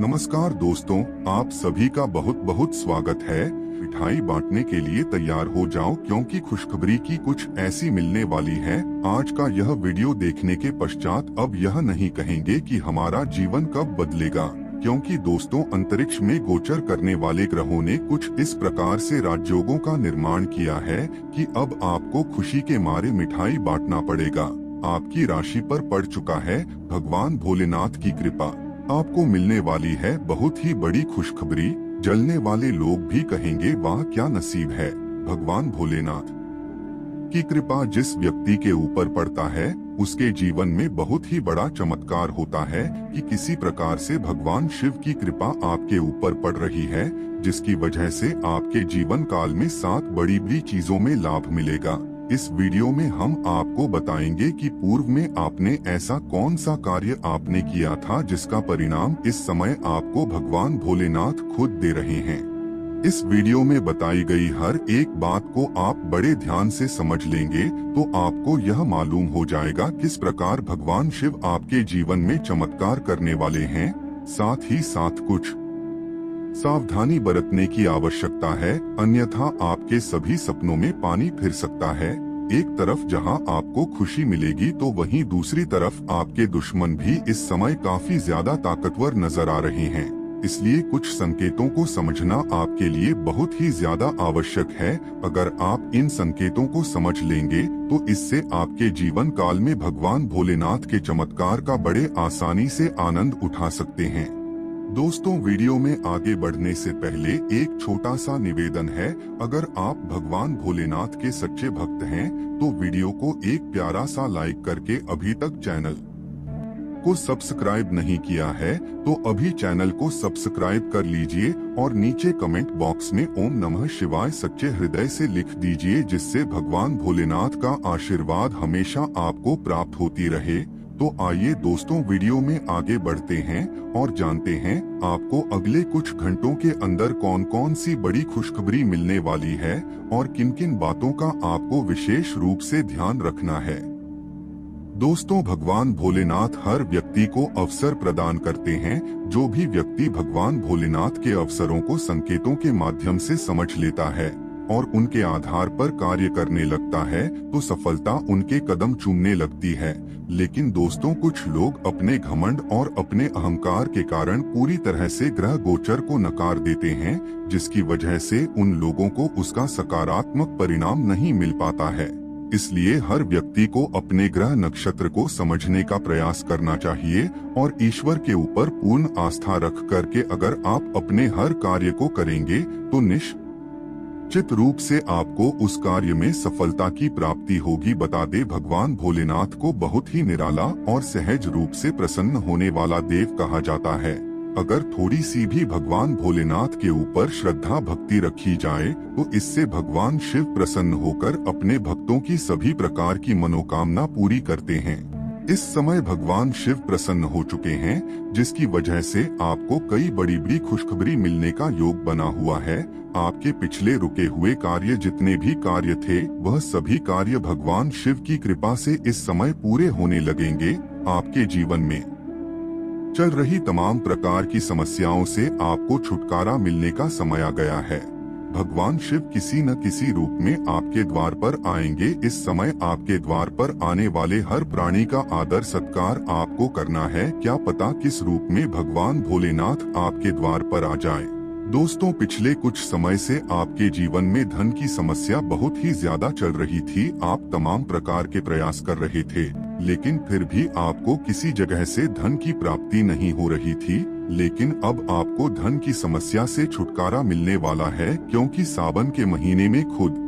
नमस्कार दोस्तों, आप सभी का बहुत बहुत स्वागत है। मिठाई बांटने के लिए तैयार हो जाओ क्योंकि खुशखबरी की कुछ ऐसी मिलने वाली है। आज का यह वीडियो देखने के पश्चात अब यह नहीं कहेंगे कि हमारा जीवन कब बदलेगा, क्योंकि दोस्तों अंतरिक्ष में गोचर करने वाले ग्रहों ने कुछ इस प्रकार से राजयोगों का निर्माण किया है कि अब आपको खुशी के मारे मिठाई बांटना पड़ेगा। आपकी राशि पर पड़ चुका है भगवान भोलेनाथ की कृपा। आपको मिलने वाली है बहुत ही बड़ी खुशखबरी। जलने वाले लोग भी कहेंगे वाह क्या नसीब है। भगवान भोलेनाथ की कृपा जिस व्यक्ति के ऊपर पड़ता है उसके जीवन में बहुत ही बड़ा चमत्कार होता है कि किसी प्रकार से भगवान शिव की कृपा आपके ऊपर पड़ रही है, जिसकी वजह से आपके जीवन काल में 7 बड़ी बड़ी चीजों में लाभ मिलेगा। इस वीडियो में हम आपको बताएंगे कि पूर्व में आपने ऐसा कौन सा कार्य आपने किया था जिसका परिणाम इस समय आपको भगवान भोलेनाथ खुद दे रहे हैं। इस वीडियो में बताई गई हर एक बात को आप बड़े ध्यान से समझ लेंगे तो आपको यह मालूम हो जाएगा किस प्रकार भगवान शिव आपके जीवन में चमत्कार करने वाले हैं। साथ ही साथ कुछ सावधानी बरतने की आवश्यकता है, अन्यथा आपके सभी सपनों में पानी फिर सकता है। एक तरफ जहां आपको खुशी मिलेगी तो वहीं दूसरी तरफ आपके दुश्मन भी इस समय काफी ज्यादा ताकतवर नजर आ रहे हैं। इसलिए कुछ संकेतों को समझना आपके लिए बहुत ही ज्यादा आवश्यक है। अगर आप इन संकेतों को समझ लेंगे तो इससे आपके जीवन काल में भगवान भोलेनाथ के चमत्कार का बड़े आसानी से आनंद उठा सकते हैं। दोस्तों वीडियो में आगे बढ़ने से पहले एक छोटा सा निवेदन है। अगर आप भगवान भोलेनाथ के सच्चे भक्त हैं तो वीडियो को एक प्यारा सा लाइक करके अभी तक चैनल को सब्सक्राइब नहीं किया है तो अभी चैनल को सब्सक्राइब कर लीजिए और नीचे कमेंट बॉक्स में ओम नमः शिवाय सच्चे हृदय से लिख दीजिए, जिससे भगवान भोलेनाथ का आशीर्वाद हमेशा आपको प्राप्त होती रहे। तो आइए दोस्तों वीडियो में आगे बढ़ते हैं और जानते हैं आपको अगले कुछ घंटों के अंदर कौन कौन सी बड़ी खुशखबरी मिलने वाली है और किन किन बातों का आपको विशेष रूप से ध्यान रखना है। दोस्तों भगवान भोलेनाथ हर व्यक्ति को अवसर प्रदान करते हैं। जो भी व्यक्ति भगवान भोलेनाथ के अवसरों को संकेतों के माध्यम से समझ लेता है और उनके आधार पर कार्य करने लगता है तो सफलता उनके कदम चूमने लगती है। लेकिन दोस्तों कुछ लोग अपने घमंड और अपने अहंकार के कारण पूरी तरह से ग्रह गोचर को नकार देते हैं, जिसकी वजह से उन लोगों को उसका सकारात्मक परिणाम नहीं मिल पाता है। इसलिए हर व्यक्ति को अपने ग्रह नक्षत्र को समझने का प्रयास करना चाहिए और ईश्वर के ऊपर पूर्ण आस्था रख करके अगर आप अपने हर कार्य को करेंगे तो निश्चित रूप से आपको उस कार्य में सफलता की प्राप्ति होगी। बता दे भगवान भोलेनाथ को बहुत ही निराला और सहज रूप से प्रसन्न होने वाला देव कहा जाता है। अगर थोड़ी सी भी भगवान भोलेनाथ के ऊपर श्रद्धा भक्ति रखी जाए तो इससे भगवान शिव प्रसन्न होकर अपने भक्तों की सभी प्रकार की मनोकामना पूरी करते हैं। इस समय भगवान शिव प्रसन्न हो चुके हैं, जिसकी वजह से आपको कई बड़ी बड़ी खुशखबरी मिलने का योग बना हुआ है। आपके पिछले रुके हुए कार्य जितने भी कार्य थे वह सभी कार्य भगवान शिव की कृपा से इस समय पूरे होने लगेंगे। आपके जीवन में चल रही तमाम प्रकार की समस्याओं से आपको छुटकारा मिलने का समय आ गया है। भगवान शिव किसी न किसी रूप में आपके द्वार पर आएंगे। इस समय आपके द्वार पर आने वाले हर प्राणी का आदर सत्कार आपको करना है। क्या पता किस रूप में भगवान भोलेनाथ आपके द्वार पर आ जाए। दोस्तों पिछले कुछ समय से आपके जीवन में धन की समस्या बहुत ही ज्यादा चल रही थी। आप तमाम प्रकार के प्रयास कर रहे थे लेकिन फिर भी आपको किसी जगह से धन की प्राप्ति नहीं हो रही थी। लेकिन अब आपको धन की समस्या से छुटकारा मिलने वाला है, क्योंकि सावन के महीने में खुद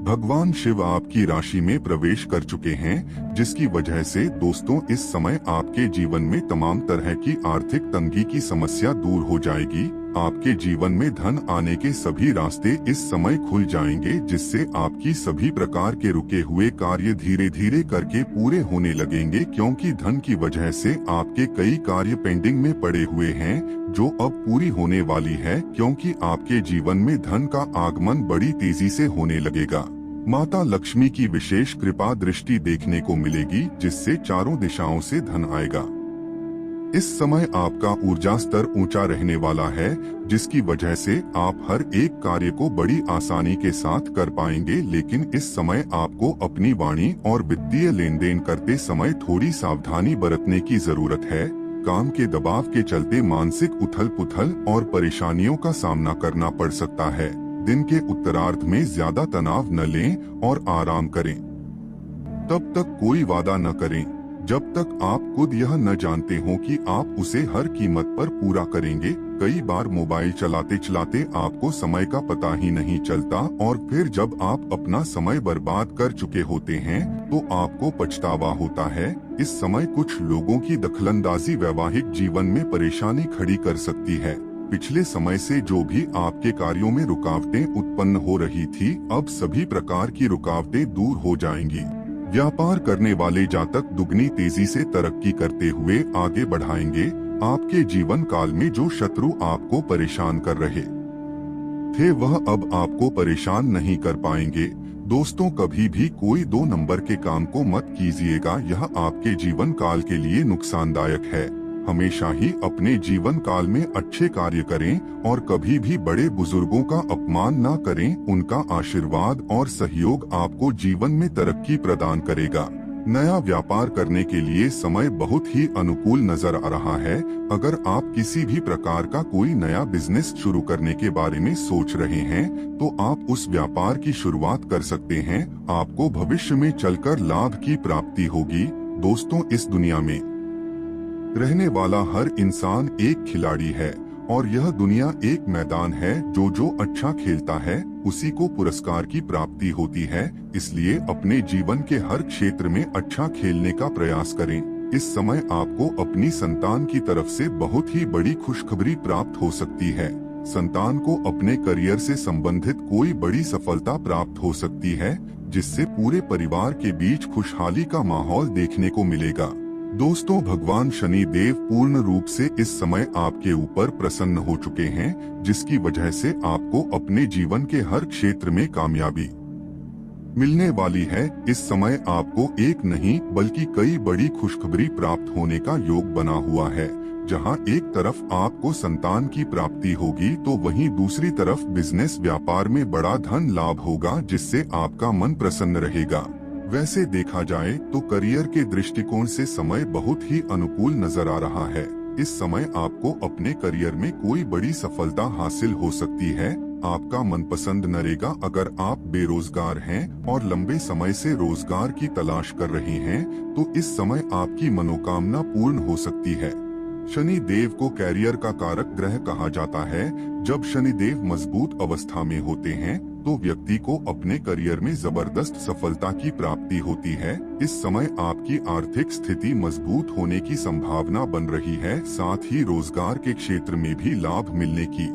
भगवान शिव आपकी राशि में प्रवेश कर चुके हैं, जिसकी वजह से दोस्तों इस समय आपके जीवन में तमाम तरह की आर्थिक तंगी की समस्या दूर हो जाएगी। आपके जीवन में धन आने के सभी रास्ते इस समय खुल जाएंगे, जिससे आपकी सभी प्रकार के रुके हुए कार्य धीरे धीरे करके पूरे होने लगेंगे, क्योंकि धन की वजह से आपके कई कार्य पेंडिंग में पड़े हुए हैं जो अब पूरी होने वाली है, क्योंकि आपके जीवन में धन का आगमन बड़ी तेजी से होने लगेगा। माता लक्ष्मी की विशेष कृपा दृष्टि देखने को मिलेगी, जिससे चारों दिशाओं से धन आएगा। इस समय आपका ऊर्जा स्तर ऊंचा रहने वाला है, जिसकी वजह से आप हर एक कार्य को बड़ी आसानी के साथ कर पाएंगे। लेकिन इस समय आपको अपनी वाणी और वित्तीय लेन देन करते समय थोड़ी सावधानी बरतने की जरूरत है। काम के दबाव के चलते मानसिक उथल पुथल और परेशानियों का सामना करना पड़ सकता है। दिन के उत्तरार्ध में ज्यादा तनाव न लें और आराम करें। तब तक कोई वादा न करें जब तक आप खुद यह न जानते हो कि आप उसे हर कीमत पर पूरा करेंगे। कई बार मोबाइल चलाते चलाते आपको समय का पता ही नहीं चलता और फिर जब आप अपना समय बर्बाद कर चुके होते हैं तो आपको पछतावा होता है। इस समय कुछ लोगों की दखलंदाजी वैवाहिक जीवन में परेशानी खड़ी कर सकती है। पिछले समय से जो भी आपके कार्यों में रुकावटें उत्पन्न हो रही थी, अब सभी प्रकार की रुकावटें दूर हो जाएंगी। व्यापार करने वाले जातक दुगनी तेजी से तरक्की करते हुए आगे बढ़ाएंगे। आपके जीवन काल में जो शत्रु आपको परेशान कर रहे थे वह अब आपको परेशान नहीं कर पाएंगे। दोस्तों, कभी भी कोई 2 नंबर के काम को मत कीजिएगा, यह आपके जीवन काल के लिए नुकसानदायक है। हमेशा ही अपने जीवन काल में अच्छे कार्य करें और कभी भी बड़े बुजुर्गों का अपमान न करें। उनका आशीर्वाद और सहयोग आपको जीवन में तरक्की प्रदान करेगा। नया व्यापार करने के लिए समय बहुत ही अनुकूल नजर आ रहा है। अगर आप किसी भी प्रकार का कोई नया बिजनेस शुरू करने के बारे में सोच रहे हैं तो आप उस व्यापार की शुरुआत कर सकते हैं। आपको भविष्य में चलकर लाभ की प्राप्ति होगी। दोस्तों, इस दुनिया में रहने वाला हर इंसान एक खिलाड़ी है और यह दुनिया एक मैदान है। जो अच्छा खेलता है उसी को पुरस्कार की प्राप्ति होती है। इसलिए अपने जीवन के हर क्षेत्र में अच्छा खेलने का प्रयास करें। इस समय आपको अपनी संतान की तरफ से बहुत ही बड़ी खुशखबरी प्राप्त हो सकती है। संतान को अपने करियर से संबंधित कोई बड़ी सफलता प्राप्त हो सकती है, जिससे पूरे परिवार के बीच खुशहाली का माहौल देखने को मिलेगा। दोस्तों, भगवान शनि देव पूर्ण रूप से इस समय आपके ऊपर प्रसन्न हो चुके हैं, जिसकी वजह से आपको अपने जीवन के हर क्षेत्र में कामयाबी मिलने वाली है। इस समय आपको एक नहीं बल्कि कई बड़ी खुशखबरी प्राप्त होने का योग बना हुआ है। जहां एक तरफ आपको संतान की प्राप्ति होगी तो वहीं दूसरी तरफ बिजनेस व्यापार में बड़ा धन लाभ होगा, जिससे आपका मन प्रसन्न रहेगा। वैसे देखा जाए तो करियर के दृष्टिकोण से समय बहुत ही अनुकूल नजर आ रहा है। इस समय आपको अपने करियर में कोई बड़ी सफलता हासिल हो सकती है। आपका मनपसंद नरेगा अगर आप बेरोजगार हैं और लंबे समय से रोजगार की तलाश कर रहे हैं तो इस समय आपकी मनोकामना पूर्ण हो सकती है। शनि देव को कैरियर का कारक ग्रह कहा जाता है। जब शनि देव मजबूत अवस्था में होते हैं तो व्यक्ति को अपने करियर में जबरदस्त सफलता की प्राप्ति होती है। इस समय आपकी आर्थिक स्थिति मजबूत होने की संभावना बन रही है। साथ ही रोजगार के क्षेत्र में भी लाभ मिलने की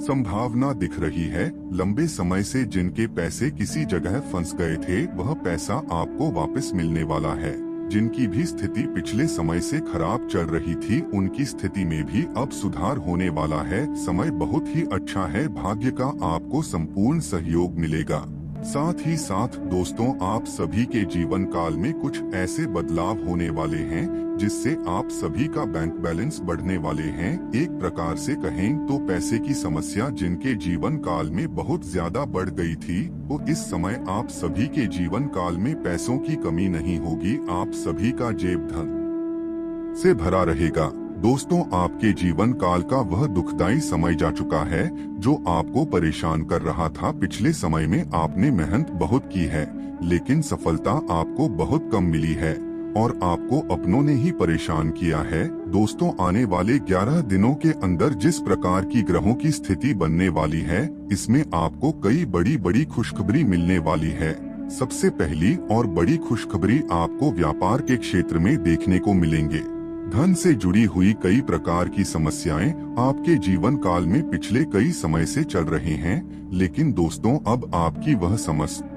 संभावना दिख रही है। लंबे समय से जिनके पैसे किसी जगह फंस गए थे वह पैसा आपको वापस मिलने वाला है। जिनकी भी स्थिति पिछले समय से खराब चल रही थी उनकी स्थिति में भी अब सुधार होने वाला है। समय बहुत ही अच्छा है। भाग्य का आपको संपूर्ण सहयोग मिलेगा। साथ ही साथ दोस्तों, आप सभी के जीवन काल में कुछ ऐसे बदलाव होने वाले हैं जिससे आप सभी का बैंक बैलेंस बढ़ने वाले हैं। एक प्रकार से कहें तो पैसे की समस्या जिनके जीवन काल में बहुत ज्यादा बढ़ गई थी, तो इस समय आप सभी के जीवन काल में पैसों की कमी नहीं होगी। आप सभी का जेब धन से भरा रहेगा। दोस्तों, आपके जीवन काल का वह दुखदाई समय जा चुका है जो आपको परेशान कर रहा था। पिछले समय में आपने मेहनत बहुत की है लेकिन सफलता आपको बहुत कम मिली है और आपको अपनों ने ही परेशान किया है। दोस्तों, आने वाले 11 दिनों के अंदर जिस प्रकार की ग्रहों की स्थिति बनने वाली है, इसमें आपको कई बड़ी खुशखबरी मिलने वाली है। सबसे पहली और बड़ी खुशखबरी आपको व्यापार के क्षेत्र में देखने को मिलेंगे। धन से जुड़ी हुई कई प्रकार की समस्याएं आपके जीवन काल में पिछले कई समय से चल रहे हैं, लेकिन दोस्तों अब आपकी वह समस्या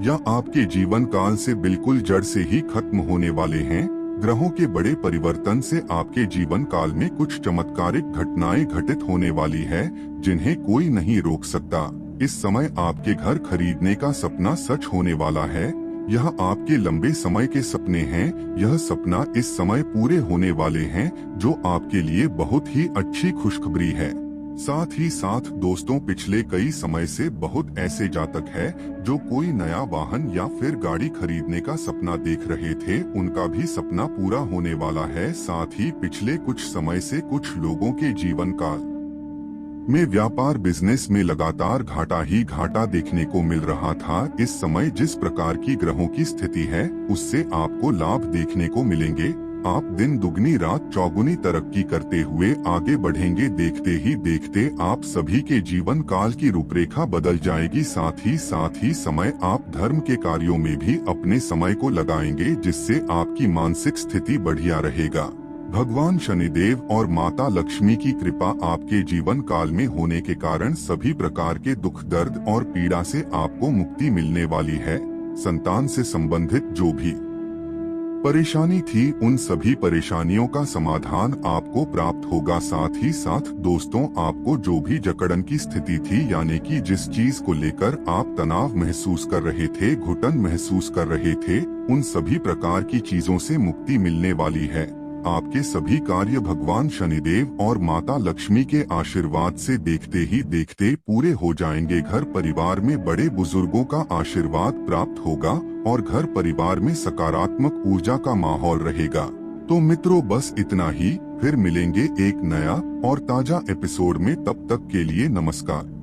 या आपके जीवन काल से बिल्कुल जड़ से ही खत्म होने वाले हैं। ग्रहों के बड़े परिवर्तन से आपके जीवन काल में कुछ चमत्कारिक घटनाएं घटित होने वाली है जिन्हें कोई नहीं रोक सकता। इस समय आपके घर खरीदने का सपना सच होने वाला है। यह आपके लंबे समय के सपने हैं। यह सपना इस समय पूरे होने वाले हैं, जो आपके लिए बहुत ही अच्छी खुशखबरी है। साथ ही साथ दोस्तों, पिछले कई समय से बहुत ऐसे जातक हैं जो कोई नया वाहन या फिर गाड़ी खरीदने का सपना देख रहे थे, उनका भी सपना पूरा होने वाला है। साथ ही पिछले कुछ समय से कुछ लोगों के जीवन काल में व्यापार बिजनेस में लगातार घाटा ही घाटा देखने को मिल रहा था। इस समय जिस प्रकार की ग्रहों की स्थिति है, उससे आपको लाभ देखने को मिलेंगे। आप दिन दुगनी रात चौगुनी तरक्की करते हुए आगे बढ़ेंगे। देखते ही देखते आप सभी के जीवन काल की रूपरेखा बदल जाएगी। साथ ही समय आप धर्म के कार्यों में भी अपने समय को लगाएंगे, जिससे आपकी मानसिक स्थिति बढ़िया रहेगा। भगवान शनिदेव और माता लक्ष्मी की कृपा आपके जीवन काल में होने के कारण सभी प्रकार के दुख, दर्द और पीड़ा से आपको मुक्ति मिलने वाली है। संतान से संबंधित जो भी परेशानी थी, उन सभी परेशानियों का समाधान आपको प्राप्त होगा। साथ ही साथ दोस्तों, आपको जो भी जकड़न की स्थिति थी, यानी कि जिस चीज को लेकर आप तनाव महसूस कर रहे थे, घुटन महसूस कर रहे थे, उन सभी प्रकार की चीजों से मुक्ति मिलने वाली है। आपके सभी कार्य भगवान शनिदेव और माता लक्ष्मी के आशीर्वाद से देखते ही देखते पूरे हो जाएंगे। घर परिवार में बड़े बुजुर्गों का आशीर्वाद प्राप्त होगा और घर परिवार में सकारात्मक ऊर्जा का माहौल रहेगा। तो मित्रों, बस इतना ही। फिर मिलेंगे एक नया और ताजा एपिसोड में। तब तक के लिए नमस्कार।